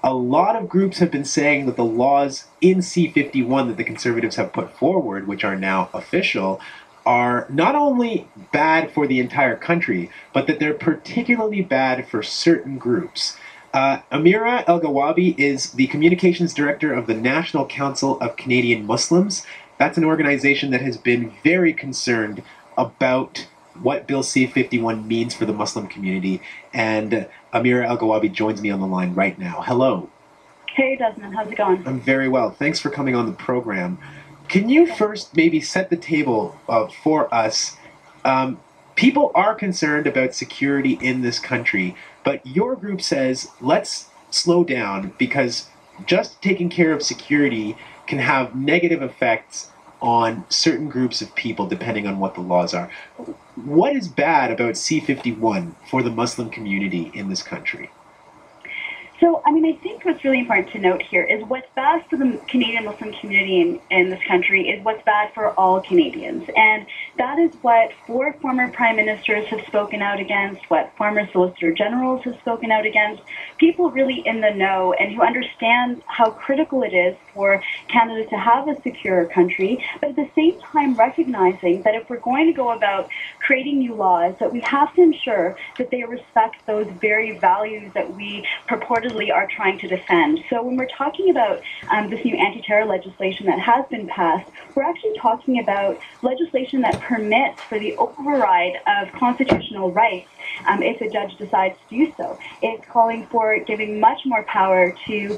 a lot of groups have been saying that the laws in C-51 that the Conservatives have put forward, which are now official, are not only bad for the entire country, but that they're particularly bad for certain groups. Amira Elghawaby is the communications director of the National Council of Canadian Muslims. That's an organization that has been very concerned about what Bill C-51 means for the Muslim community. And Amira Elghawaby joins me on the line right now. Hello. Hey, Desmond. How's it going? I'm very well. Thanks for coming on the program. Can you first maybe set the table for us? People are concerned about security in this country, but your group says, let's slow down because just taking care of security can have negative effects on certain groups of people depending on what the laws are. What is bad about C-51 for the Muslim community in this country? So, I think what's really important to note here is what's bad for the Canadian Muslim community in this country is what's bad for all Canadians. And that is what 4 former prime ministers have spoken out against, what former solicitor generals have spoken out against, people really in the know and who understand how critical it is for Canada to have a secure country, but at the same time recognizing that if we're going to go about creating new laws, that we have to ensure that they respect those very values that we purportedly are trying to defend. So when we're talking about this new anti-terror legislation that has been passed, we're actually talking about legislation that permits for the override of constitutional rights if a judge decides to do so. It's calling for giving much more power to,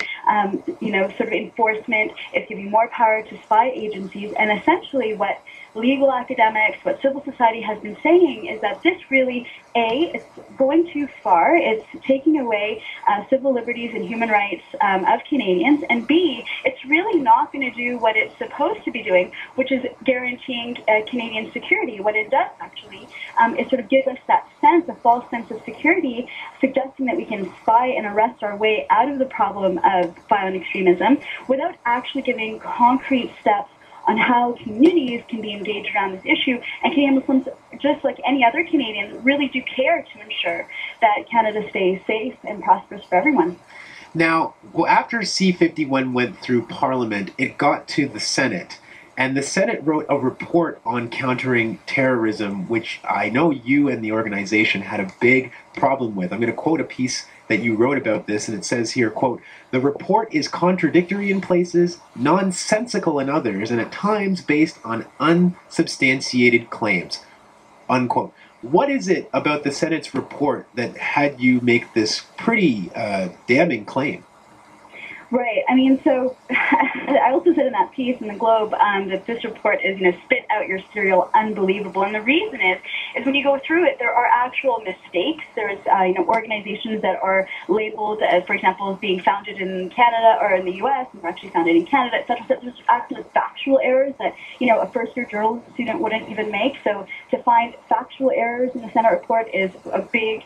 sort of enforcement. It's giving more power to spy agencies, and essentially what legal academics, what civil society has been saying is that this really, A, it's going too far. It's taking away civil liberties and human rights of Canadians, and B, it's really not going to do what it's supposed to be doing, which is guaranteeing Canadian security. What it does actually is sort of give us that sense, a false sense of security, suggesting that we can spy and arrest our way out of the problem of violent extremism without actually giving concrete steps on how communities can be engaged around this issue. And Canadian Muslims, just like any other Canadian, really do care to ensure that Canada stays safe and prosperous for everyone. Now, after C-51 went through Parliament, it got to the Senate. And the Senate wrote a report on countering terrorism, which I know you and the organization had a big problem with. I'm going to quote a piece that you wrote about this, and it says here, quote, "The report is contradictory in places, nonsensical in others, and at times based on unsubstantiated claims," unquote. What is it about the Senate's report that had you make this pretty damning claim? Right. So I also said in that piece in the Globe that this report is, spit out your cereal, unbelievable. And the reason is when you go through it, there are actual mistakes. There's, organizations that are labeled as, for example, as being founded in Canada or in the U.S. and were actually founded in Canada, et cetera. So there's actually factual errors that, a first-year journalism student wouldn't even make. So to find factual errors in the Senate report is a big,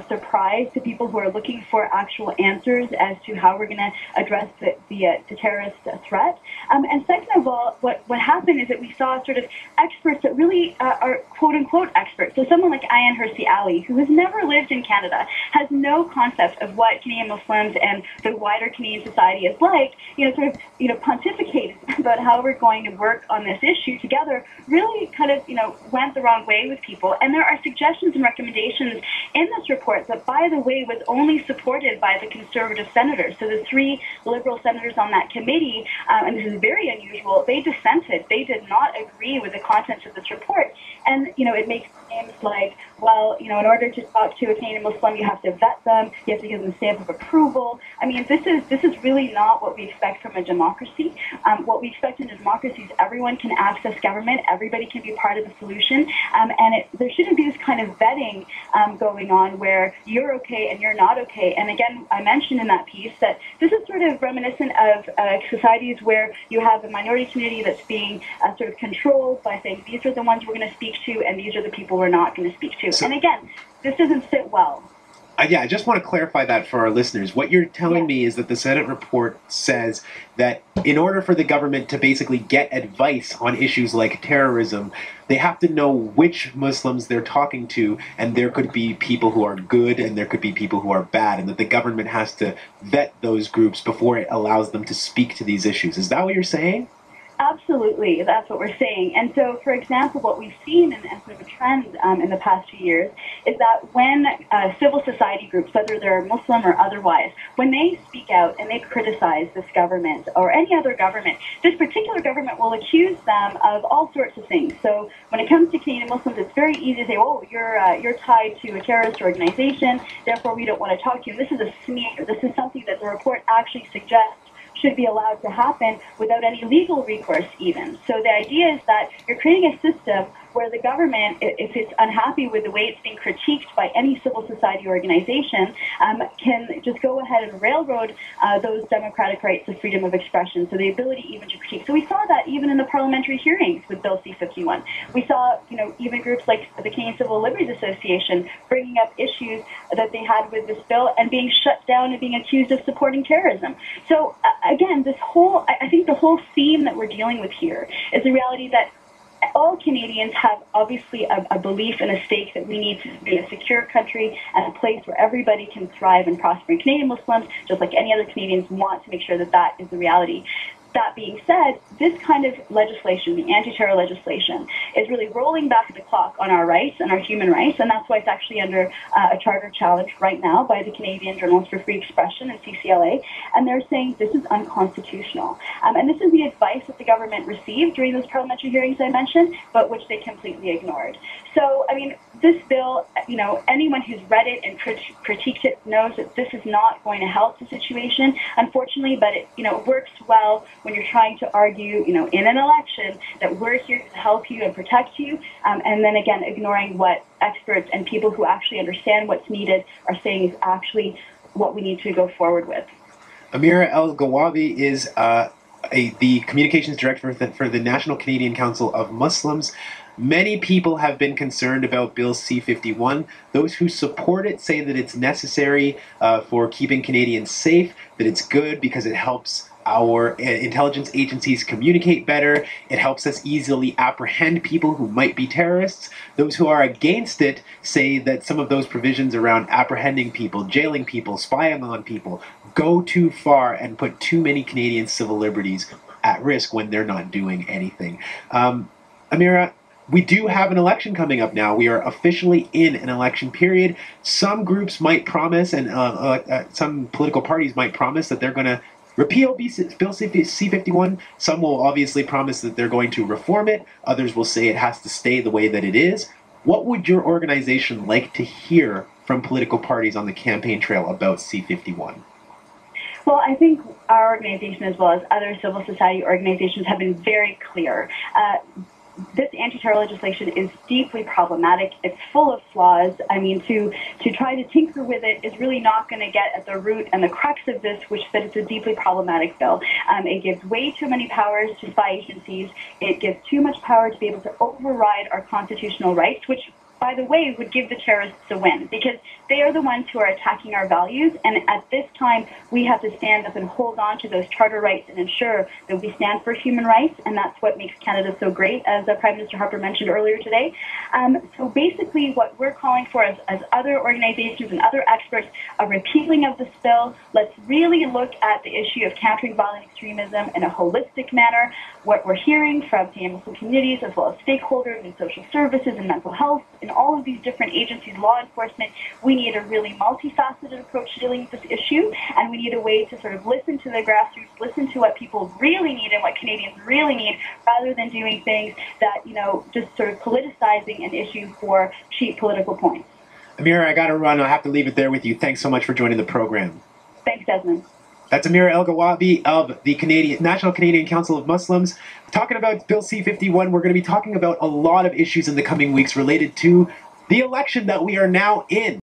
surprise to people who are looking for actual answers as to how we're going to address the terrorist threat. And second of all, what happened is that we saw sort of experts that really are quote-unquote experts. So someone like Ayan Hirsi Ali, who has never lived in Canada, has no concept of what Canadian Muslims and the wider Canadian society is like, pontificated about how we're going to work on this issue together, really kind of, went the wrong way with people. And there are suggestions and recommendations in this report that, by the way, was only supported by the Conservative senators. So the 3 Liberal senators on that committee, and this is very unusual, they dissented. They did not agree with the contents of this report. And, it makes claims like, well, in order to talk to a Canadian Muslim, you have to vet them, you have to give them a stamp of approval. This is really not what we expect from a democracy. What we expect in a democracy is everyone can access government, everybody can be part of the solution, and there shouldn't be this kind of vetting going on where you're okay and you're not okay. And again, I mentioned in that piece that this is sort of reminiscent of societies where you have a minority community that's being sort of controlled by saying, these are the ones we're going to speak to, and these are the people we're not going to speak to. And again, this doesn't sit well. Yeah, I just want to clarify that for our listeners. What you're telling me is that the Senate report says that in order for the government to basically get advice on issues like terrorism, they have to know which Muslims they're talking to, and there could be people who are good and there could be people who are bad, and that the government has to vet those groups before it allows them to speak to these issues. Is that what you're saying? Absolutely, that's what we're saying. And so, for example, what we've seen in sort of a trend in the past few years is that when civil society groups, whether they're Muslim or otherwise, when they speak out and they criticize this government or any other government, this particular government will accuse them of all sorts of things. So when it comes to Canadian Muslims, it's very easy to say, oh, you're tied to a terrorist organization, therefore we don't want to talk to you. And this is a smear. This is something that the report actually suggests should be allowed to happen without any legal recourse even. So the idea is that you're creating a system where the government, if it's unhappy with the way it's being critiqued by any civil society organization, can just go ahead and railroad those democratic rights of freedom of expression, so the ability even to critique. So we saw that even in the parliamentary hearings with Bill C-51. We saw, even groups like the Canadian Civil Liberties Association bringing up issues that they had with this bill and being shut down and being accused of supporting terrorism. So again, I think the whole theme that we're dealing with here is the reality that all Canadians have obviously a belief and a stake that we need to be a secure country and a place where everybody can thrive and prosper. And Canadian Muslims, just like any other Canadians, want to make sure that that is the reality. That being said, this kind of legislation, the anti-terror legislation, is really rolling back the clock on our rights and our human rights, and that's why it's actually under a charter challenge right now by the Canadian Journalists for Free Expression and CCLA, and they're saying this is unconstitutional. And this is the advice that the government received during those parliamentary hearings I mentioned, but which they completely ignored. So, this bill, anyone who's read it and critiqued it knows that this is not going to help the situation, unfortunately, but it, works well when you're trying to argue, in an election that we're here to help you and protect you, and then again, ignoring what experts and people who actually understand what's needed are saying is actually what we need to go forward with. Amira Elghawaby is the communications director for the National Canadian Council of Muslims. Many people have been concerned about Bill C-51. Those who support it say that it's necessary for keeping Canadians safe, that it's good because it helps our intelligence agencies communicate better. It helps us easily apprehend people who might be terrorists. Those who are against it say that some of those provisions around apprehending people, jailing people, spying on people, go too far and put too many Canadian civil liberties at risk when they're not doing anything. Amira, we do have an election coming up now. We are officially in an election period. Some groups might promise, and some political parties might promise that they're going to repeal Bill C-51. Some will obviously promise that they're going to reform it. Others will say it has to stay the way that it is. What would your organization like to hear from political parties on the campaign trail about C-51? Well, I think our organization, as well as other civil society organizations, have been very clear. This anti-terror legislation is deeply problematic. It's full of flaws. To try to tinker with it is really not going to get at the root and the crux of this, which is that it's a deeply problematic bill. It gives way too many powers to spy agencies. It gives too much power to be able to override our constitutional rights, which, by the way, would give the terrorists a win, because they are the ones who are attacking our values, and at this time we have to stand up and hold on to those charter rights and ensure that we stand for human rights, and that's what makes Canada so great, as Prime Minister Harper mentioned earlier today. So basically what we're calling for as other organizations and other experts, a repealing of this bill. Let's really look at the issue of countering violent extremism in a holistic manner. What we're hearing from Canadian Muslim communities, as well as stakeholders in social services and mental health, in all of these different agencies, law enforcement, we need a really multifaceted approach to dealing with this issue, and we need a way to sort of listen to the grassroots, listen to what people really need and what Canadians really need, rather than doing things that, just sort of politicizing an issue for cheap political points. Amira, I got to run. I'll have to leave it there with you. Thanks so much for joining the program. Thanks, Desmond. That's Amira Elghawaby of the National Canadian Council of Muslims. Talking about Bill C-51, we're going to be talking about a lot of issues in the coming weeks related to the election that we are now in.